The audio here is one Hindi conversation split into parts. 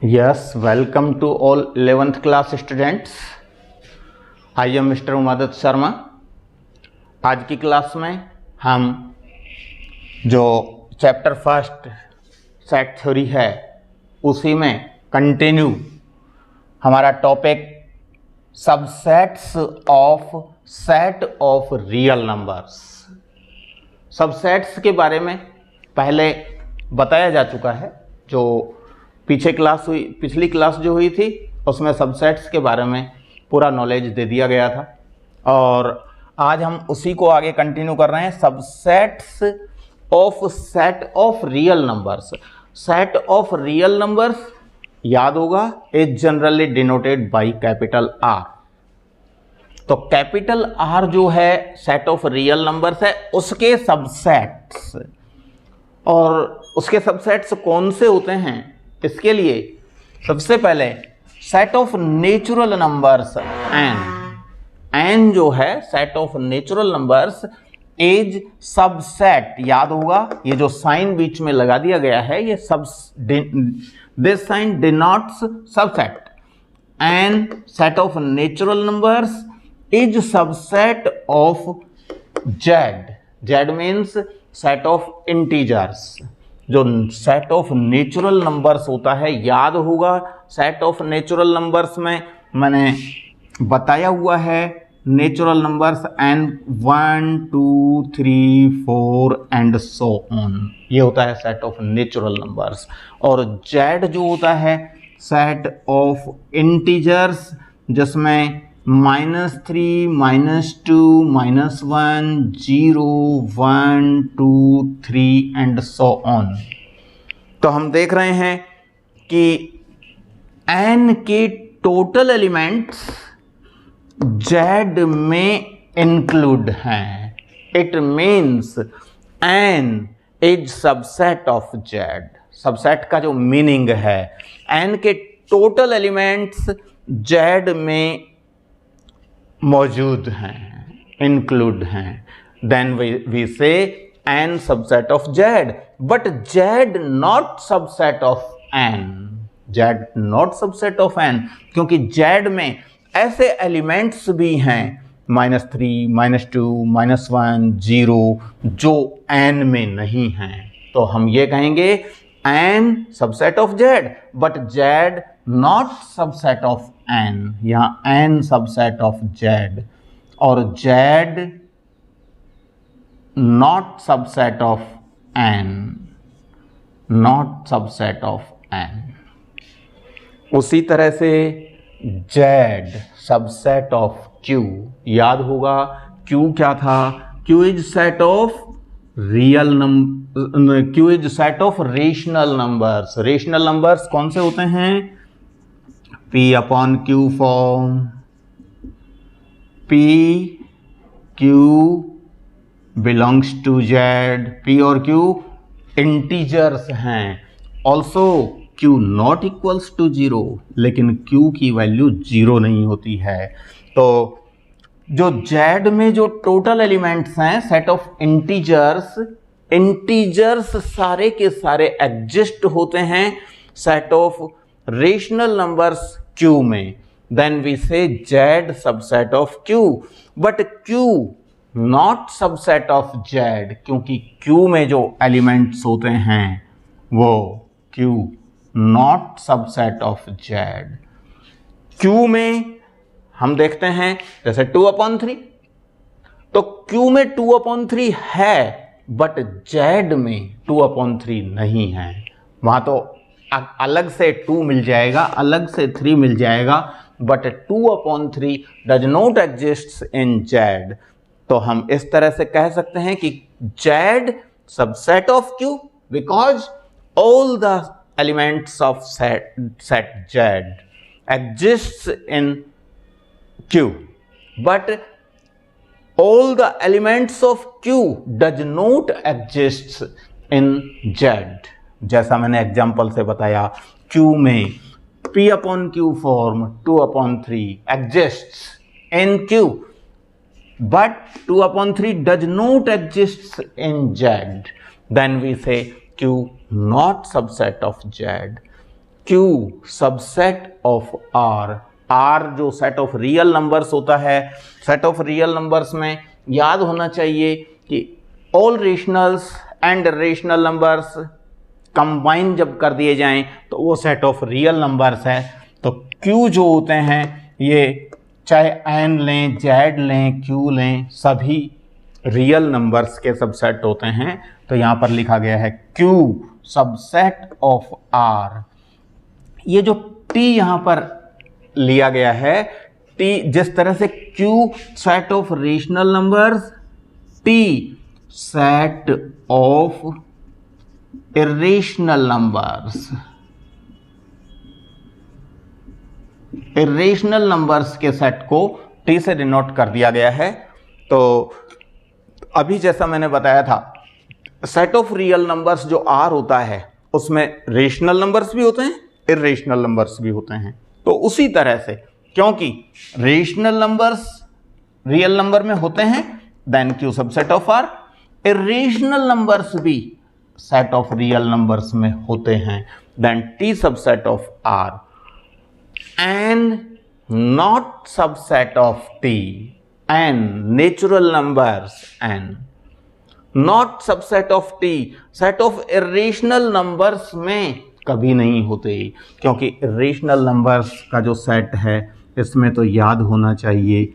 Yes, welcome to all 11th class students. I am Mr. उमादत Sharma. आज की क्लास में हम जो चैप्टर फर्स्ट सेट थ्योरी है उसी में कंटिन्यू हमारा topic subsets of set of real numbers. Subsets के बारे में पहले बताया जा चुका है. जो पिछली क्लास जो हुई थी उसमें सबसेट्स के बारे में पूरा नॉलेज दे दिया गया था और आज हम उसी को आगे कंटिन्यू कर रहे हैं. Subsets of set of real numbers. Set of real numbers याद होगा is generally denoted by capital R. तो कैपिटल आर जो है सेट ऑफ रियल नंबर्स है उसके सबसेट्स. और उसके सबसेट्स कौन से होते हैं इसके लिए सबसे पहले set of natural numbers n जो है set of natural numbers is subset. याद होगा ये जो साइन बीच में लगा दिया गया है ये this sign denotes subset. N set of natural numbers is subset of Z. Z means set of integers. जो सेट ऑफ नेचुरल नंबर्स होता है याद होगा सेट ऑफ नेचुरल नंबर्स में मैंने बताया हुआ है natural numbers N 1 2 3 4 and so on. ये होता है सेट ऑफ नेचुरल नंबर्स. और जेड जो होता है सेट ऑफ इंटीजर्स जिसमें -3 -2 -1 0 1 2 3 एंड सो ऑन. तो हम देख रहे हैं कि एन के टोटल एलिमेंट्स जेड में इंक्लूड हैं. It means N is subset of Z. Subset का जो मीनिंग है एन के टोटल एलिमेंट्स जेड में मौजूद हैं, इंक्लूड हैं. Then we say N subset of Z but Z not subset of N. Z not subset of N क्योंकि जेड में ऐसे एलिमेंट्स भी हैं -3 -2 -1 0 जो एन में नहीं हैं. तो हम ये कहेंगे N subset of Z but Z not subset of N. यहां एन सबसेट ऑफ जेड और Z not subset of N. Not subset of N. उसी तरह से जेड सबसेट ऑफ क्यू. याद होगा क्यू क्या था. Q is set of real number. Q is set of rational numbers. Rational numbers कौन से होते हैं P upon Q form. P Q belongs to Z. P और Q इंटीजर्स हैं. Also Q not equals to 0 लेकिन Q की वैल्यू 0 नहीं होती है. तो जो Z में जो टोटल एलिमेंट्स हैं सेट ऑफ इंटीजर्स. इंटीजर्स सारे के सारे एग्जिस्ट होते हैं set of rational numbers Q में. देन वी से Z subset of Q but Q not subset of Z क्योंकि Q में जो एलिमेंट्स होते हैं वो Q not subset of Z. Q में हम देखते हैं जैसे 2/3 तो Q में 2/3 है बट Z में 2/3 नहीं है. वहां तो अलग से 2 मिल जाएगा अलग से 3 मिल जाएगा but 2/3 does not exist in Z. तो हम इस तरह से कह सकते हैं कि Z subset of Q because all the elements of set Z exists in Q but all the elements of Q does not exist in Z. जैसा मैंने एग्जाम्पल से बताया Q में P upon Q form 2/3 exists in Q but 2/3 does not exist in Z. Then we say Q not subset of Z. Q subset of R। R जो सेट ऑफ रियल नंबर्स होता है, सेट ऑफ रियल नंबर्स में याद होना चाहिए कि all rationals and rational numbers combine जब कर दिए जाएं तो वो सेट ऑफ रियल नंबर्स है। तो Q जो होते हैं ये चाहे N लें, Z लें, Q लें, सभी रियल नंबर्स के सबसेट होते हैं। तो यहाँ पर लिखा गया है Q सबसेट ऑफ R। ये जो T यहाँ पर लिया गया है, T जिस तरह से Q set of rational numbers, T set of irrational numbers, irrational numbers के सेट को T से डिनोट कर दिया गया है। तो अभी जैसा मैंने बताया था, सेट ऑफ रियल नंबर्स जो R होता है उसमें रेशनल नंबर्स भी होते हैं, इर्रेशनल नंबर्स भी होते हैं। तो उसी तरह से क्योंकि रेशनल नंबर्स रियल नंबर में होते हैं, then Q subset of R, irrational numbers भी सेट ऑफ रियल नंबर्स में होते हैं, then T subset of R, and not subset of T, N natural numbers N, not subset of T set of irrational numbers में कभी नहीं होते, क्योंकि इर्रेशनल नंबर्स का जो सेट है इसमें तो याद होना चाहिए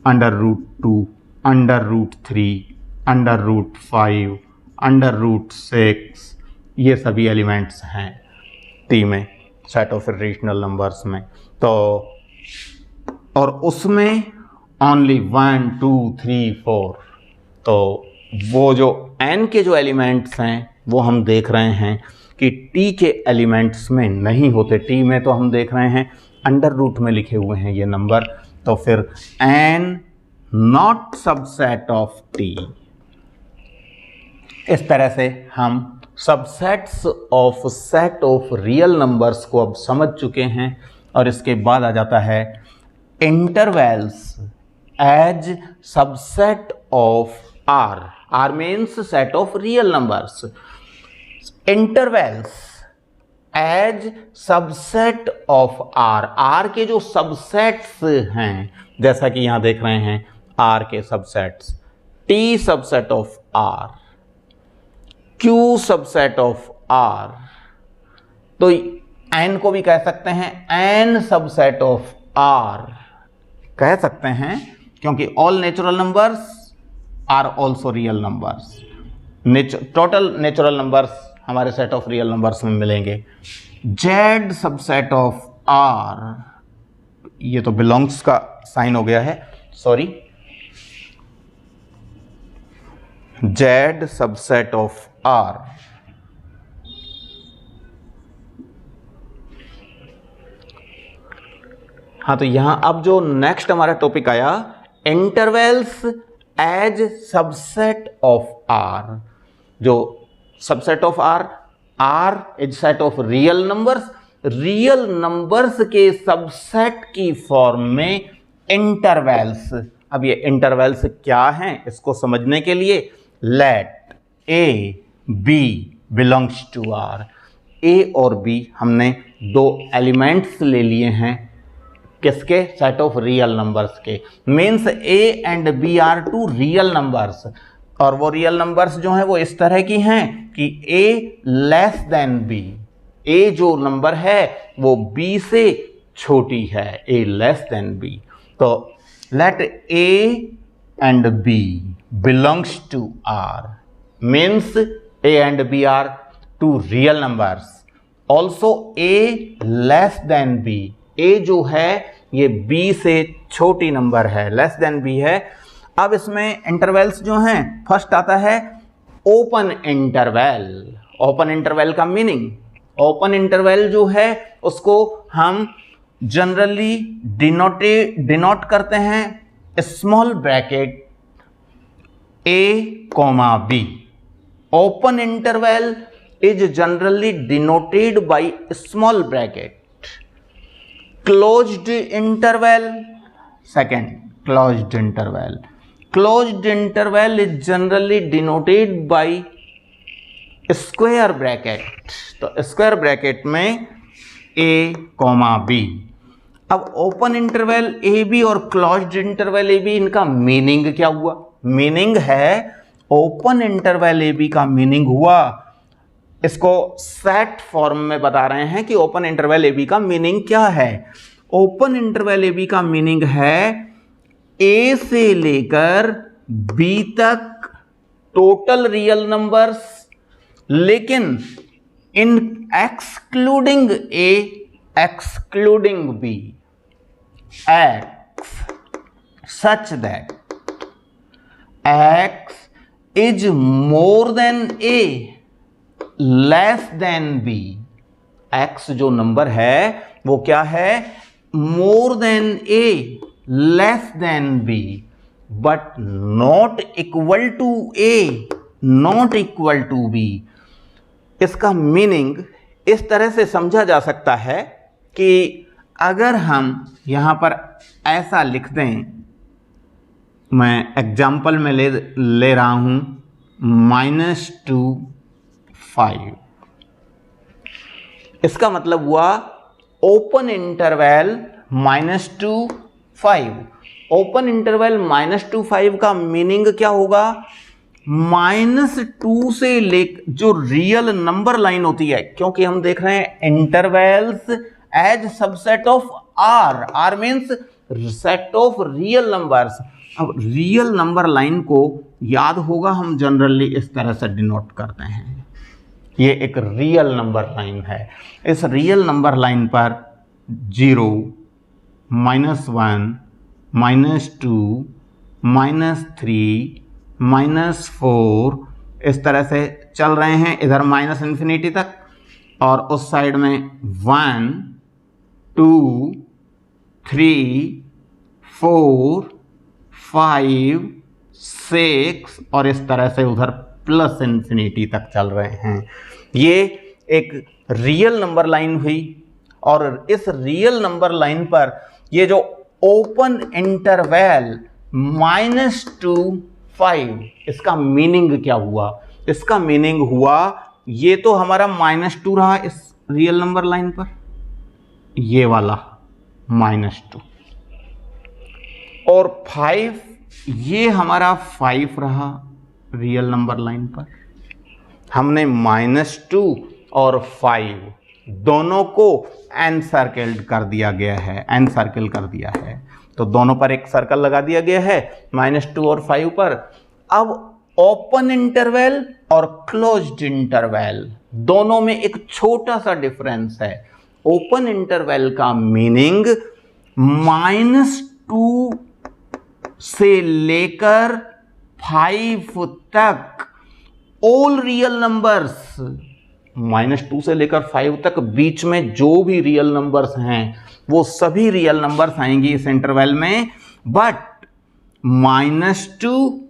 √2, √3, √5, √6, ये सभी एलिमेंट्स हैं T में, सेट ऑफ इर्रेशनल नंबर्स में। तो और उसमें ओनली 1, 2, 3, 4, तो वो जो N के जो एलिमेंट्स हैं वो हम देख रहे हैं कि T के एलिमेंट्स में नहीं होते। T में तो हम देख रहे हैं √ में लिखे हुए हैं ये नंबर, तो फिर N not subset of T। इस तरह से हम subsets of set of real numbers को अब समझ चुके हैं। और इसके बाद आ जाता है intervals as subset of R। R means set of real numbers. Intervals as subset of R, R के जो सबसेट्स हैं, जैसा कि यहां देख रहे हैं R के subsets, T subset of R, Q subset of R, तो N को भी कह सकते हैं N सबसेट ऑफ R कह सकते हैं, क्योंकि all natural numbers are also real numbers. Total natural numbers हमारे सेट ऑफ रियल नंबर्स में मिलेंगे। Z सबसेट ऑफ R, ये तो बिलोंग्स का साइन हो गया है, sorry, Z subset of R, हाँ, तो यहां अब जो नेक्स्ट हमारा टॉपिक आया, intervals as subset of R। जो subset of R, R is set of real numbers, real numbers के सबसेट की फॉर्म में इंटरवल्स। अब ये इंटरवल्स क्या हैं इसको समझने के लिए let A B belongs to R। A और B हमने दो एलिमेंट्स ले लिए हैं, किसके? सेट ऑफ रियल नंबर्स के। Means A and B are two real numbers, और वो रियल नंबर्स जो हैं वो इस तरह की हैं कि A less than B, A जो नंबर है वो B से छोटी है, A लेस देन B। तो let A and B belongs to R, means A and B are two real numbers. Also A less than B, A जो है ये B से छोटी नंबर है, लेस देन B है। अब इसमें इंटरवल्स जो हैं, फर्स्ट आता है ओपन इंटरवल। ओपन इंटरवल का मीनिंग, ओपन इंटरवल जो है उसको हम जनरली डिनोट करते हैं small bracket A, B। Open interval is generally denoted by small bracket. Closed interval, second, closed interval. Closed interval is generally denoted by square bracket. तो square bracket में ए कॉमा बी। अब ओपन इंटरवल ए बी और क्लोज्ड इंटरवल ए बी, इनका मीनिंग क्या हुआ? मीनिंग है ओपन इंटरवल ए बी का मीनिंग हुआ, इसको सेट फॉर्म में बता रहे हैं कि ओपन इंटरवल ए बी का मीनिंग क्या है। ओपन इंटरवल ए बी का मीनिंग है ए से लेकर बी तक टोटल रियल नंबर्स, लेकिन इन excluding A excluding B, x such that x is more than A less than B. X जो नंबर है वो क्या है? More than A less than B, but not equal to A not equal to B. इसका मीनिंग इस तरह से समझा जा सकता है कि अगर हम यहां पर ऐसा लिख दें, मैं एग्जाम्पल में ले रहा हूं -2 5, इसका मतलब हुआ ओपन इंटरवल -2 5। ओपन इंटरवल -2 5 का मीनिंग क्या होगा? -2 से ले जो रियल नंबर लाइन होती है, क्योंकि हम देख रहे हैं intervals as subset of R, R means set of real numbers. अब रियल नंबर लाइन को याद होगा, हम जनरली इस तरह से डिनोट करते हैं, ये एक रियल नंबर लाइन है। इस रियल नंबर लाइन पर 0, -1, -2, -3, -4 इस तरह से चल रहे हैं, इधर -∞ तक, और उस साइड में 1, 2, 3, 4, 5, 6 और इस तरह से उधर +∞ तक चल रहे हैं। ये एक रियल नंबर लाइन हुई, और इस रियल नंबर लाइन पर ये जो ओपन इंटरवल -2 5, इसका मीनिंग क्या हुआ? इसका मीनिंग हुआ ये तो हमारा -2 रहा इस रियल नंबर लाइन पर, ये वाला -2, और 5 ये हमारा 5 रहा रियल नंबर लाइन पर। हमने -2 और 5 दोनों को एन सर्कल कर दिया गया है, एन सर्कल कर दिया है, तो दोनों पर एक सर्कल लगा दिया गया है -2 और 5 पर। अब ओपन इंटरवल और क्लोज्ड इंटरवल दोनों में एक छोटा सा डिफरेंस है। ओपन इंटरवल का मीनिंग -2 से लेकर 5 तक ऑल रियल नंबर्स, -2 से लेकर 5 तक बीच में जो भी रियल नंबर्स हैं वो सभी रियल नंबर्स आएंगी इस इंटरवल में, बट -2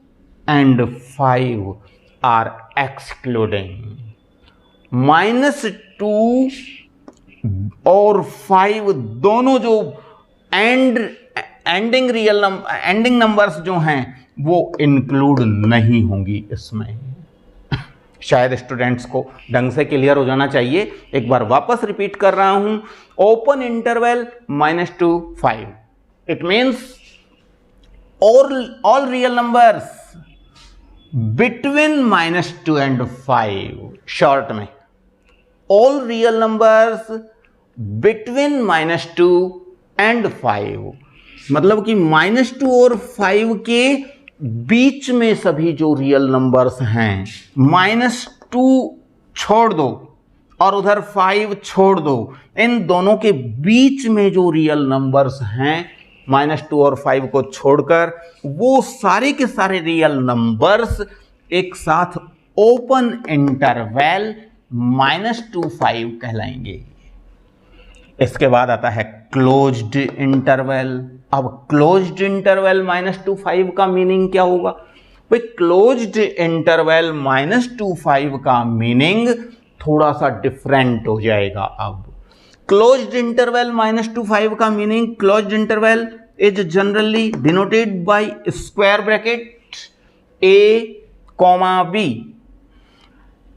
and 5 are excluding। -2 और 5 दोनों जो एंडिंग नंबर्स जो हैं वो इंक्लूड नहीं होंगी इसमें। शायद स्टूडेंट्स को ढंग से क्लियर हो जाना चाहिए, एक बार वापस रिपीट कर रहा हूं। Open interval -2 5, it means all real numbers between -2 and 5, short में all real numbers between -2 and 5, मतलब कि -2 और 5 के बीच में सभी जो रियल नंबर्स हैं, -2 छोड़ दो और उधर 5 छोड़ दो, इन दोनों के बीच में जो रियल नंबर्स हैं -2 और 5 को छोड़कर, वो सारे के सारे रियल नंबर्स एक साथ ओपन इंटरवल -2 5 कहलाएंगे। इसके बाद आता है क्लोज्ड इंटरवल। अब क्लोज्ड इंटरवल -2 5 का मीनिंग क्या होगा? भाई क्लोज्ड इंटरवल -2 5 का मीनिंग थोड़ा सा डिफरेंट हो जाएगा। अब क्लोज्ड इंटरवल -2 5 का meaning, closed interval is generally denoted by square bracket a, b।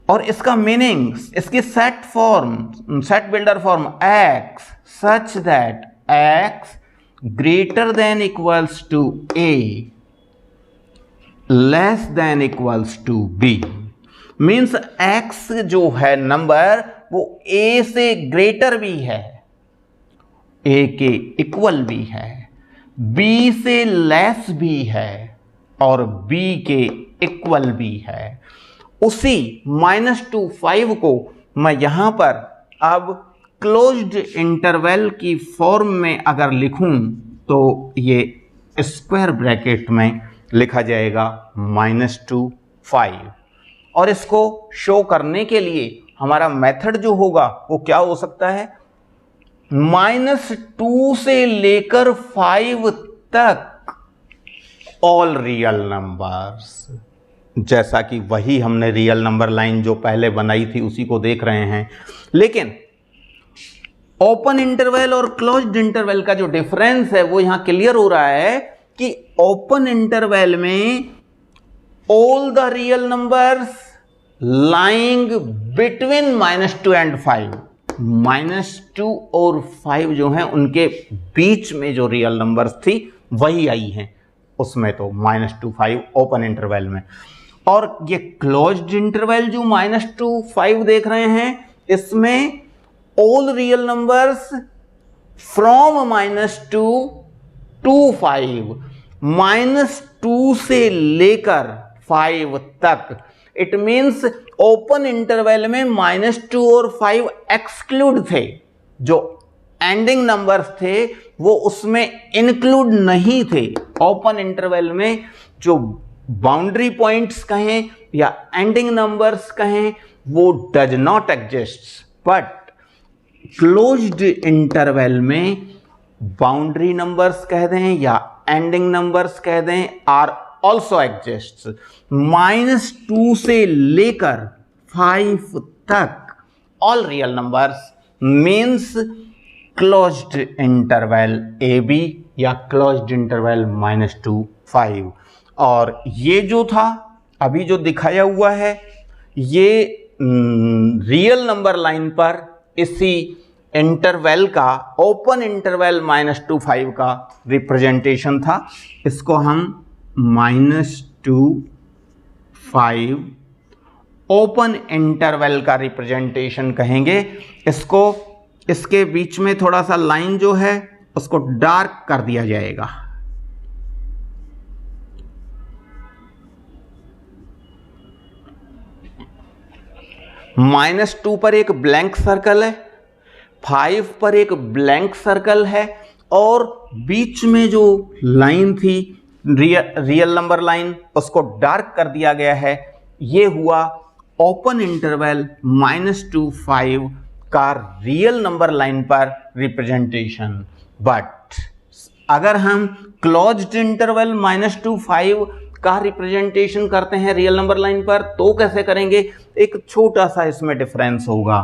और इसका मीनिंग, इसकी set builder form x such that x greater than equals to a less than equals to b। Means x जो है नंबर वो a से ग्रेटर भी है, a के इक्वल भी है, b से लेस भी है और b के इक्वल भी है। उसी -2 को मैं यहां पर अब क्लोज्ड इंटरवल की फॉर्म में अगर लिखूं तो ये स्क्वायर ब्रैकेट में लिखा जाएगा -2 और इसको शो करने के लिए हमारा मेथड जो होगा वो क्या हो सकता है, -2 से लेकर 5 तक ऑल रियल नंबर्स। जैसा कि वही हमने रियल नंबर लाइन जो पहले बनाई थी उसी को देख रहे हैं, लेकिन ओपन इंटरवल और क्लोज्ड इंटरवल का जो डिफरेंस है वो यहां क्लियर हो रहा है कि ओपन इंटरवल में all the real numbers lying between -2 and 5, -2 और 5 जो हैं उनके बीच में जो रियल नंबर्स थी वही आई हैं उसमें, तो -2 5 ओपन इंटरवल में। और ये क्लोज्ड इंटरवल जो -2 5 देख रहे हैं इसमें all real numbers from -2 to 5, -2 से लेकर 5 तक। इट मीन्स ओपन इंटरवल में -2 और 5 एक्सक्लूड थे, जो एंडिंग नंबर्स थे वो उसमें इंक्लूड नहीं थे। ओपन इंटरवल में जो बाउंड्री पॉइंट्स कहें या एंडिंग नंबर्स कहें वो does not exist, but closed interval में बाउंड्री नंबर्स कह दें या एंडिंग नंबर्स कह दें आर ऑल्सो एग्जिस्ट। -2 से लेकर 5 तक all real numbers means closed interval AB या क्लोज्ड इंटरवल -2 5। और ये जो था अभी जो दिखाया हुआ है ये रियल नंबर लाइन पर इसी इंटरवल का ओपन इंटरवल -2 5 का रिप्रेजेंटेशन था। इसको हम -2 5 ओपन इंटरवल का रिप्रेजेंटेशन कहेंगे। इसको इसके बीच में थोड़ा सा लाइन जो है उसको डार्क कर दिया जाएगा। -2 पर एक ब्लैंक सर्कल है, 5 पर एक ब्लैंक सर्कल है और बीच में जो लाइन थी रियल नंबर लाइन उसको डार्क कर दिया गया है। ये हुआ ओपन इंटरवल -2 5 का रियल नंबर लाइन पर रिप्रेजेंटेशन। बट अगर हम क्लोज्ड इंटरवल -2 5 का रिप्रेजेंटेशन करते हैं रियल नंबर लाइन पर तो कैसे करेंगे, एक छोटा सा इसमें डिफरेंस होगा,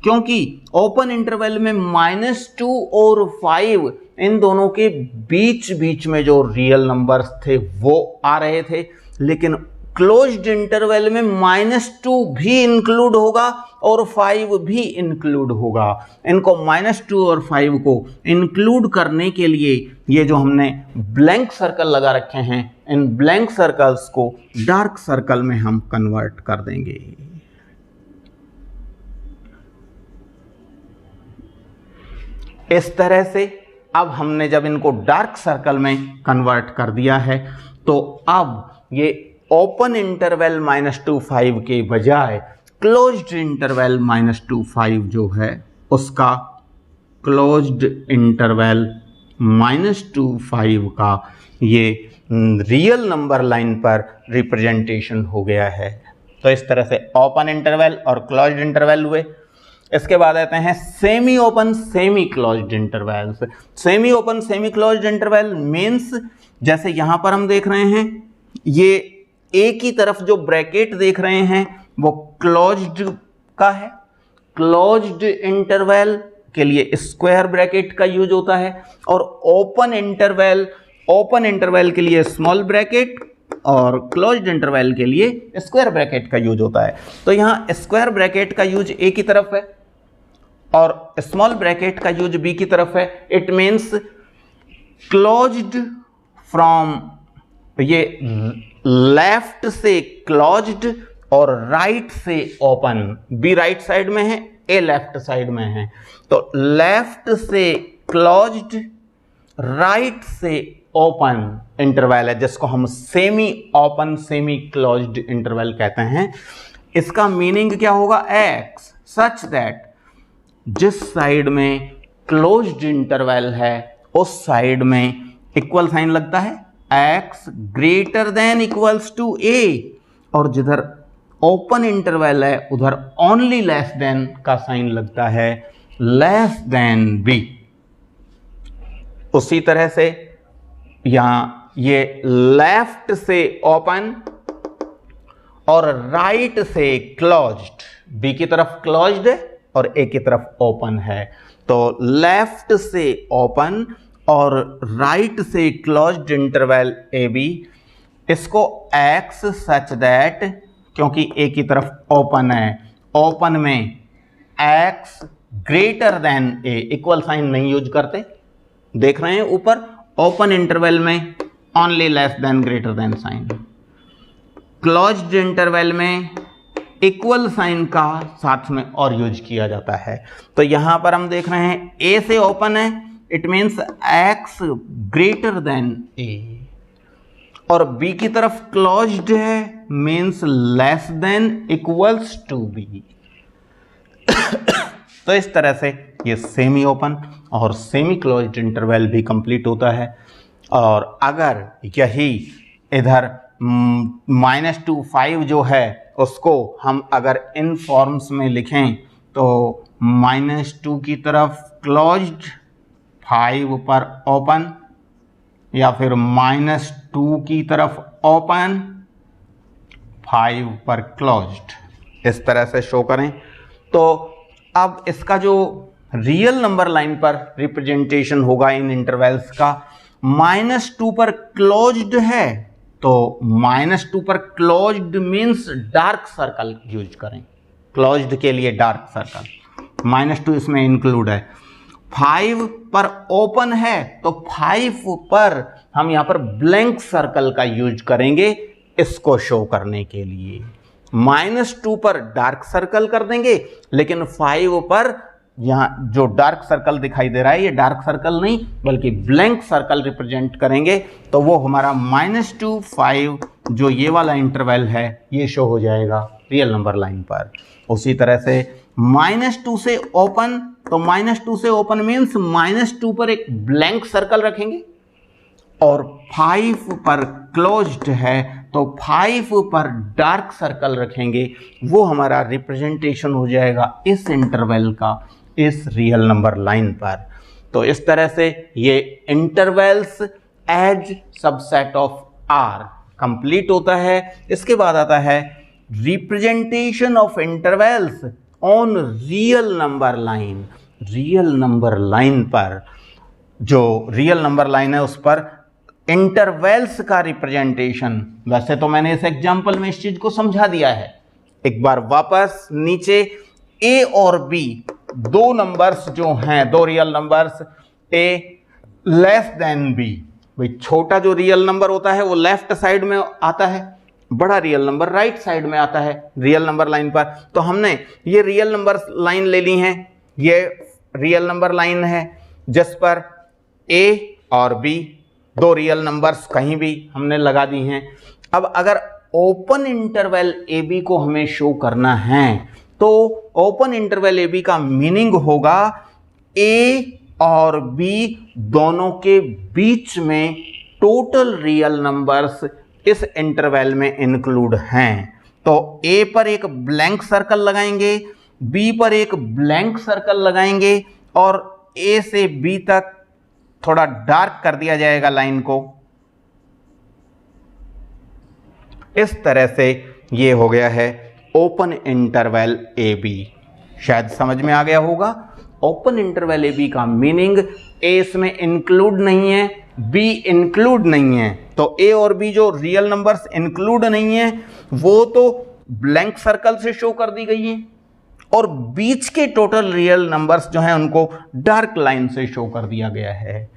क्योंकि ओपन इंटरवल में -2 और 5 इन दोनों के बीच में जो रियल नंबर्स थे वो आ रहे थे, लेकिन क्लोज्ड इंटरवल में -2 भी इंक्लूड होगा और 5 भी इंक्लूड होगा। इनको -2 और 5 को इंक्लूड करने के लिए ये जो हमने ब्लैंक सर्कल लगा रखे हैं इन ब्लैंक सर्कल्स को डार्क सर्कल में हम कन्वर्ट कर देंगे। इस तरह से अब हमने जब इनको डार्क सर्कल में कन्वर्ट कर दिया है तो अब ये ओपन इंटरवल -2 5 के बजाय क्लोज्ड इंटरवल -2 5 जो है उसका क्लोज्ड इंटरवल -2 5 का ये रियल नंबर लाइन पर रिप्रेजेंटेशन हो गया है। तो इस तरह से ओपन इंटरवल और क्लोज्ड इंटरवल हुए। इसके बाद आते हैं semi open semi closed intervals. Semi open semi closed interval means जैसे यहां पर हम देख रहे हैं ये एक ही तरफ जो ब्रैकेट देख रहे हैं वो क्लोज्ड का है। क्लोज्ड इंटरवल के लिए स्क्वायर ब्रैकेट का यूज होता है और ओपन इंटरवल के लिए स्मॉल ब्रैकेट और क्लोज्ड इंटरवल के लिए स्क्वायर ब्रैकेट का यूज होता है। तो यहाँ स्क्वायर ब्रैकेट का यूज ए की तरफ है और स्मॉल ब्रैकेट का यूज बी की तरफ है। इट मीन्स क्लोज्ड फ्रॉम, ये लेफ्ट से क्लोज्ड और राइट से ओपन। बी राइट साइड में है, ए लेफ्ट साइड में है, तो लेफ्ट से क्लोज्ड, राइट से ओपन इंटरवल है, जिसको हम semi open semi closed interval कहते हैं। इसका मीनिंग क्या होगा? एक्स सच दैट जिस साइड में क्लोज्ड इंटरवल है उस साइड में इक्वल साइन लगता है, x greater than equals to A, और जिधर ओपन इंटरवल है उधर ओनली लेस देन का साइन लगता है, लेस देन बी। उसी तरह से यहां ये लेफ्ट से ओपन और राइट से क्लोज्ड, बी की तरफ क्लोज्ड है और ए की तरफ ओपन है, तो लेफ्ट से ओपन और राइट से क्लोज्ड इंटरवल ए बी, इसको एक्स सच दैट, क्योंकि ए की तरफ ओपन है, ओपन में X greater than A, equal sign नहीं यूज करते, देख रहे हैं ऊपर, ओपन इंटरवल में only less than greater than sign, closed interval में इक्वल साइन का साथ में और यूज किया जाता है। तो यहां पर हम देख रहे हैं ए से ओपन है, it means x greater than A, और बी की तरफ क्लोज्ड है, means less than equals to B. तो इस तरह से ये सेमी ओपन और सेमी क्लोज्ड इंटरवल भी कंप्लीट होता है। और अगर यही इधर -2 जो है उसको हम अगर इन फॉर्म्स में लिखें तो -2 की तरफ क्लोज्ड, 5 पर ओपन, या फिर -2 की तरफ ओपन, 5 पर क्लोज्ड, इस तरह से शो करें। तो अब इसका जो रियल नंबर लाइन पर रिप्रेजेंटेशन होगा इन इंटरवल्स का, -2 पर क्लोज्ड है तो -2 पर closed means dark circle use करें, क्लोज्ड के लिए डार्क सर्कल, -2 इसमें इंक्लूड है। 5 पर ओपन है तो 5 पर हम यहां पर ब्लैंक सर्कल का यूज करेंगे इसको शो करने के लिए। -2 पर डार्क सर्कल कर देंगे, लेकिन 5 पर यहां जो डार्क सर्कल दिखाई दे रहा है ये डार्क सर्कल नहीं बल्कि ब्लैंक सर्कल रिप्रेजेंट करेंगे, तो वो हमारा -2 5 जो ये वाला इंटरवल है ये शो हो जाएगा रियल नंबर लाइन पर। उसी तरह से -2 से ओपन, तो -2 से ओपन मीन्स -2 पर एक ब्लैंक सर्कल रखेंगे, और 5 पर क्लोज्ड है तो 5 पर डार्क सर्कल रखेंगे, वो हमारा रिप्रेजेंटेशन हो जाएगा इस इंटरवल का इस रियल नंबर लाइन पर। तो इस तरह से ये intervals as subset of R complete होता है। इसके बाद आता है representation of intervals on real number line. Real number line पर, जो रियल नंबर लाइन है उस पर इंटरवल्स का रिप्रेजेंटेशन, वैसे तो मैंने इस एग्जांपल में इस चीज को समझा दिया है, एक बार वापस नीचे ए और बी दो नंबर्स जो हैं, दो रियल नंबर्स, ए लेस देन बी, भाई छोटा जो रियल नंबर होता है वो लेफ्ट साइड में आता है, बड़ा रियल नंबर राइट साइड में आता है रियल नंबर लाइन पर। तो हमने ये रियल नंबर लाइन ले ली है, ये रियल नंबर लाइन है जिस पर ए और बी दो रियल नंबर्स कहीं भी हमने लगा दी हैं। अब अगर ओपन इंटरवल ए बी को हमें शो करना है तो ओपन इंटरवल ए बी का मीनिंग होगा ए और बी दोनों के बीच में टोटल रियल नंबर्स इस इंटरवल में इंक्लूड हैं। तो ए पर एक ब्लैंक सर्कल लगाएंगे, बी पर एक ब्लैंक सर्कल लगाएंगे, और ए से बी तक थोड़ा डार्क कर दिया जाएगा लाइन को। इस तरह से ये हो गया है ओपन इंटरवल ए बी। शायद समझ में आ गया होगा। ओपन इंटरवल ए बी का मीनिंग ए इसमें इंक्लूड नहीं है, बी इंक्लूड नहीं है, तो ए और बी जो रियल नंबर्स इंक्लूड नहीं है वो तो ब्लैंक सर्कल से शो कर दी गई है, और बीच के टोटल रियल नंबर्स जो हैं उनको डार्क लाइन से शो कर दिया गया है।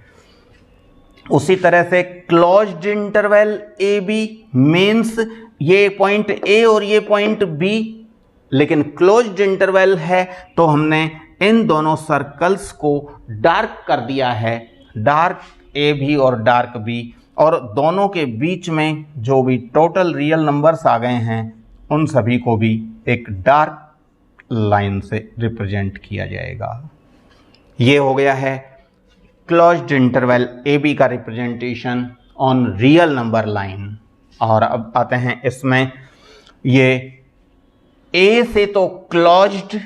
उसी तरह से closed interval A B means ये पॉइंट ए और ये पॉइंट बी, लेकिन क्लोज्ड इंटरवल है तो हमने इन दोनों सर्कल्स को डार्क कर दिया है, डार्क ए भी और डार्क बी, और दोनों के बीच में जो भी टोटल रियल नंबर्स आ गए हैं उन सभी को भी एक डार्क लाइन से रिप्रेजेंट किया जाएगा। ये हो गया है क्लोज्ड इंटरवल ए बी का representation on real number line. और अब आते हैं इसमें, ये ए से तो क्लोज्ड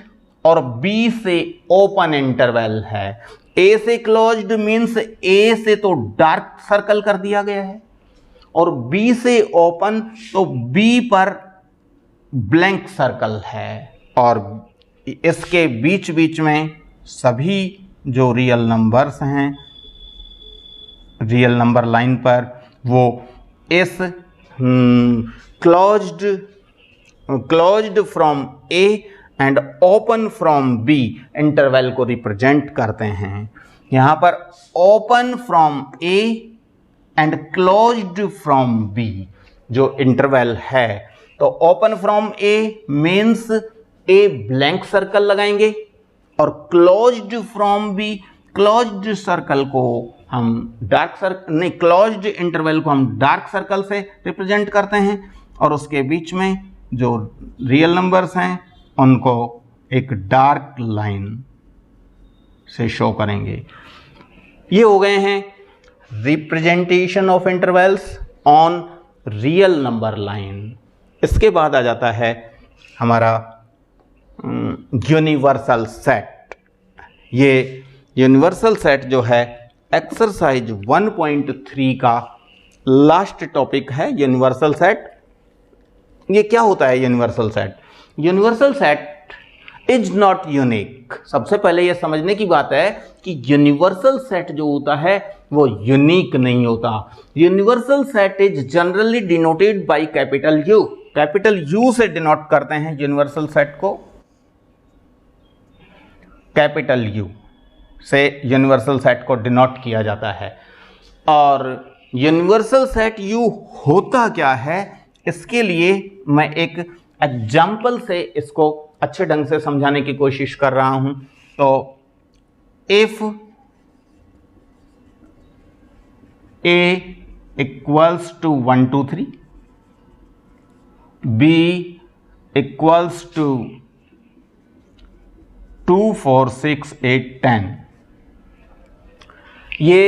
और बी से ओपन इंटरवल है। ए से क्लोज्ड मीन्स ए से तो डार्क सर्कल कर दिया गया है, और बी से ओपन तो बी पर ब्लैंक सर्कल है, और इसके बीच बीच में सभी जो रियल नंबर्स हैं रियल नंबर लाइन पर वो इस closed from A and open from B interval को रिप्रेजेंट करते हैं। यहाँ पर open from A and closed from B जो इंटरवल है, तो open from A means a blank circle लगाएंगे, और closed from B, closed circle को हम डार्क सर्कल नहीं, क्लोज्ड इंटरवल को हम डार्क सर्कल से रिप्रेजेंट करते हैं, और उसके बीच में जो रियल नंबर्स हैं उनको एक डार्क लाइन से शो करेंगे। ये हो गए हैं representation of intervals on real number line. इसके बाद आ जाता है हमारा यूनिवर्सल सेट। ये यूनिवर्सल सेट जो है एक्सरसाइज 1.3 का लास्ट टॉपिक है, यूनिवर्सल सेट। ये क्या होता है universal set? Universal set is not unique. सबसे पहले ये समझने की बात है कि यूनिवर्सल सेट जो होता है वो यूनिक नहीं होता। Universal set is generally denoted by capital you. Capital you से डिनोट करते हैं यूनिवर्सल सेट को, कैपिटल यू से यूनिवर्सल सेट को डिनोट किया जाता है। और यूनिवर्सल सेट यू होता क्या है, इसके लिए मैं एक एग्जाम्पल से इसको अच्छे ढंग से समझाने की कोशिश कर रहा हूं। तो if A equals to 1 2 3, B equals to 2 4 6 8 10, ये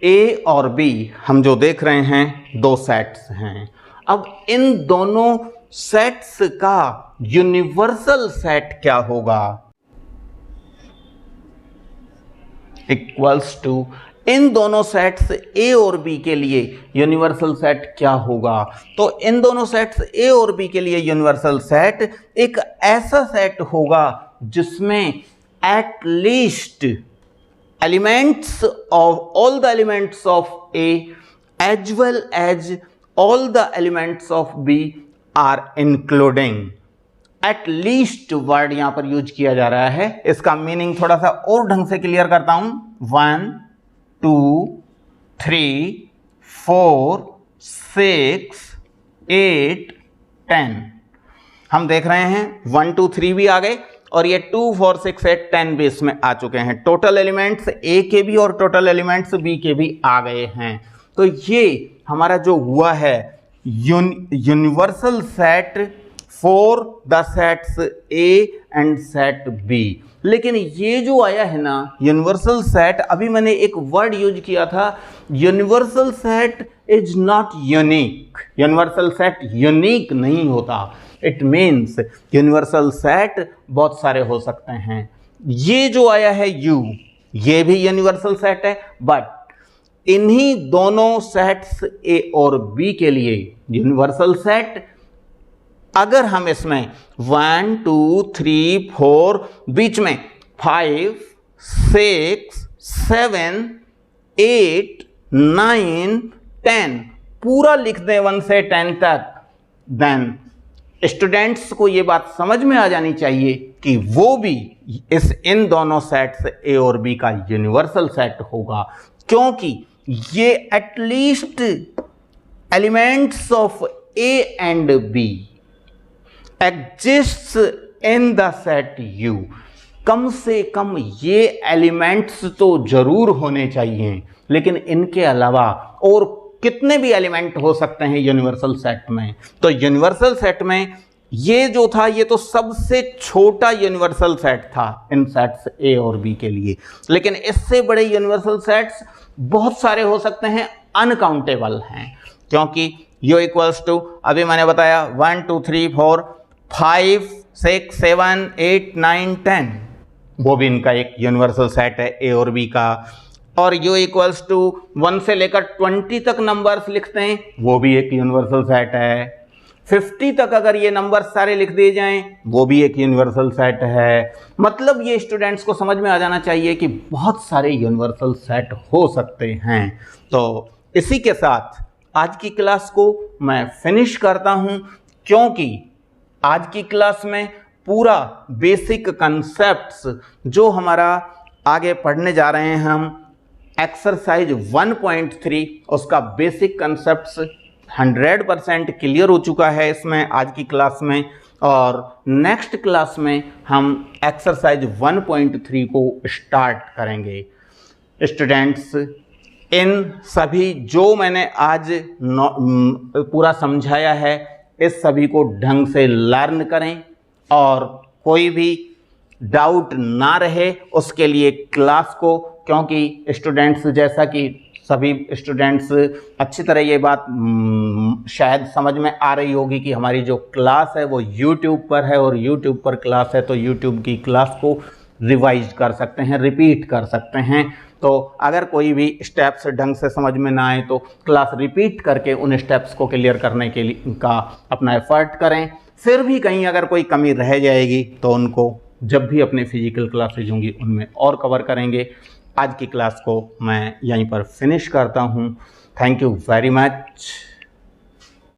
ए और बी हम जो देख रहे हैं दो सेट्स हैं। अब इन दोनों सेट्स का यूनिवर्सल सेट क्या होगा? इक्वल्स टू, इन दोनों सेट्स ए और बी के लिए यूनिवर्सल सेट क्या होगा? तो इन दोनों सेट्स ए और बी के लिए यूनिवर्सल सेट एक ऐसा सेट होगा जिसमें at least elements of all the elements of A as well as all the elements of B are including. At least word यहां पर यूज किया जा रहा है, इसका मीनिंग थोड़ा सा और ढंग से क्लियर करता हूं। 1 2 3 4 6 8 10 हम देख रहे हैं 1 2 3 भी आ गए, और ये 2 4 6 8 10 भी इसमें आ चुके हैं। टोटल एलिमेंट्स ए के भी और टोटल एलिमेंट्स बी के भी आ गए हैं। तो ये हमारा जो हुआ है universal set for the sets A and set B. लेकिन ये जो आया है ना यूनिवर्सल सेट, अभी मैंने एक वर्ड यूज किया था, universal set is not unique. Universal set unique नहीं होता। इट मीन्स यूनिवर्सल सेट बहुत सारे हो सकते हैं। ये जो आया है यू, ये भी यूनिवर्सल सेट है, बट इन्हीं दोनों सेट्स ए और बी के लिए यूनिवर्सल सेट, अगर हम इसमें 1 2 3 4 बीच में 5 6 7 8 9, 10 पूरा लिख दें 1 से 10 तक, देन स्टूडेंट्स को ये बात समझ में आ जानी चाहिए कि वो भी इन दोनों सेट्स ए और बी का यूनिवर्सल सेट होगा, क्योंकि ये at least elements of A and B exists in the set U. कम से कम ये एलिमेंट्स तो जरूर होने चाहिए, लेकिन इनके अलावा और कितने भी एलिमेंट हो सकते हैं यूनिवर्सल सेट में। तो यूनिवर्सल सेट में ये जो था ये तो सबसे छोटा यूनिवर्सल सेट था इन सेट्स ए और बी के लिए, लेकिन इससे बड़े यूनिवर्सल सेट्स बहुत सारे हो सकते हैं, अनकाउंटेबल हैं, क्योंकि यू इक्वल्स टू अभी मैंने बताया 1 2 3 4 5 6 7 8 9 10, वो भी इनका एक यूनिवर्सल सेट है ए और बी का। और u इक्वल्स टू 1 से लेकर 20 तक नंबर्स लिखते हैं, वो भी एक यूनिवर्सल सेट है। 50 तक अगर ये नंबर सारे लिख दिए जाएं, वो भी एक यूनिवर्सल सेट है। मतलब ये स्टूडेंट्स को समझ में आ जाना चाहिए कि बहुत सारे यूनिवर्सल सेट हो सकते हैं। तो इसी के साथ आज की क्लास को मैं फिनिश करता हूं, क्योंकि आज की क्लास में पूरा बेसिक कंसेप्ट्स जो हमारा आगे पढ़ने जा रहे हैं हम, एक्सरसाइज 1.3 उसका बेसिक कंसेप्ट्स 100% क्लियर हो चुका है इसमें आज की क्लास में। और नेक्स्ट क्लास में हम एक्सरसाइज 1.3 को स्टार्ट करेंगे। स्टूडेंट्स, इन सभी जो मैंने आज पूरा समझाया है, इस सभी को ढंग से लर्न करें और कोई भी डाउट ना रहे उसके लिए क्लास को, क्योंकि स्टूडेंट्स जैसा कि सभी स्टूडेंट्स अच्छी तरह ये बात शायद समझ में आ रही होगी कि हमारी जो क्लास है वो YouTube पर है, और YouTube पर क्लास है तो YouTube की क्लास को रिवाइज कर सकते हैं, रिपीट कर सकते हैं। तो अगर कोई भी स्टेप्स ढंग से समझ में ना आए तो क्लास रिपीट करके उन स्टेप्स को क्लियर करने के लिए का अपना एफर्ट करें। फिर भी कहीं अगर कोई कमी रह जाएगी तो उनको जब भी अपने फिजिकल क्लासेज होंगी उनमें और कवर करेंगे। आज की क्लास को मैं यहीं पर फिनिश करता हूँ। Thank you very much.